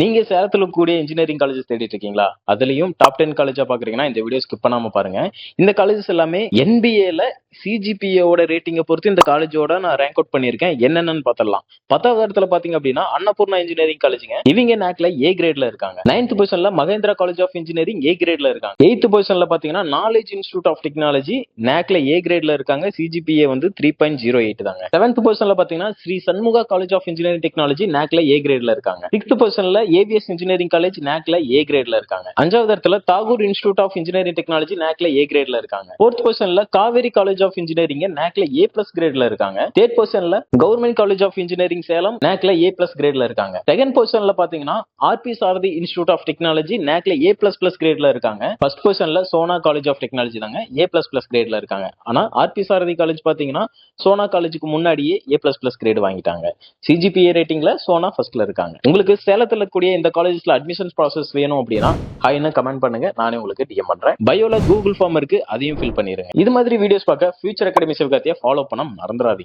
நீங்க சேலத்துல கூடிய இன்ஜினியரிங் காலேஜஸ் தேடிட்டு இருக்கீங்களா? அதுலயும் டாப் 10 காலேஜா பாக்குறீங்கன்னா இந்த வீடியோ ஸ்கிப் பண்ணாம பாருங்க. இந்த காலேஜஸ் எல்லாமே என்பிஏல சிஜிபிஏவோட ரேட்டிங்கை பொறுத்து இந்த காலேஜோட நான் ரேங்க் அவுட் பண்ணியிருக்கேன். என்னென்னு பார்த்தலாம். 10வது இடத்துல பாத்தீங்க அப்படின்னா அன்னபூர்ணா இன்ஜினியரிங் காலேஜுங்க. இவங்க நாக்ல ஏ கிரேட்ல இருக்காங்க. 9th பொசிஷன்ல Mahendra college of engineering A கிரேட்ல இருக்காங்க. 8th பொசிஷன்ல பாத்தீங்கன்னா நாலேஜ் இன்ஸ்டிடியூட் ஆஃப் டெக்னாலஜி நாக்ல ஏ கிரேட்ல இருக்காங்க. சிஜிபிஏ வந்து 3.08 தாங்க. 7th பொசிஷன்ல பாத்தீங்கன்னா Sri Shanmugha college of engineering technology நாக்ல ஏ கிரேட்ல இருக்காங்க. 6th பொசிஷன்ல ஏவிஎஸ் இன்ஜினியரிங் காலேஜ் நாக்ல ஏ கிரேட்ல இருக்காங்க. 5வது இடத்துல Thakur institute of engineering technology நாக்ல ஏ கிரேட்ல இருக்காங்க. 4th பொசிஷன்ல காவேரி காலேஜ் ஆஃப் இன்ஜினியரிங் நாக்ல ஏ பிளஸ் கிரேட்ல இருக்காங்க. 3rd பொசிஷன்ல government college of engineering Salem நாக்ல ஏ பிளஸ் கிரேட்ல இருக்காங்க. 2nd பொசிஷன்ல பாத்தீங்கன்னா RP Sarathi institute of technology நாக்ல ஏ பிளஸ் பிளஸ் கிரேட்ல இருக்காங்க. 1st பொசிஷன்ல சோனா காலேஜ் ஆஃப் டெக்னாலஜி தாங்க ஏ பிளஸ் பிளஸ் கிரேட்ல இருக்காங்க. ஆனா ஆர்பி சாரதி காலேஜ் பாத்தீங்கன்னா சோனா காலேஜுக்கு முன்னாடியே ஏ பிளஸ் பிளஸ் கிரேட் வாங்கிட்டாங்க. சிஜிபிஏ ரேட்டிங்ல சோனா ஃபர்ஸ்ட்ல இருக்காங்க. உங்களுக்கு சேலத்துல கூடிய இந்த காலேஜஸ்ல அட்மிஷன் ப்ராசஸ் வேணும் அப்படின்னா ஹாய்னு கமெண்ட் பண்ணுங்க. நானே உங்களுக்கு டிஎம் பண்றேன். பயோல கூகுள் ஃபார்ம் இருக்கு, அதையும் ஃபில் பண்ணிருங்க. இது மாதிரி வீடியோஸ் பார்க்க ஃபியூச்சர் அகாடமி சிவகார்த்தியை ஃபாலோ பண்ண மறந்துடாதீங்க.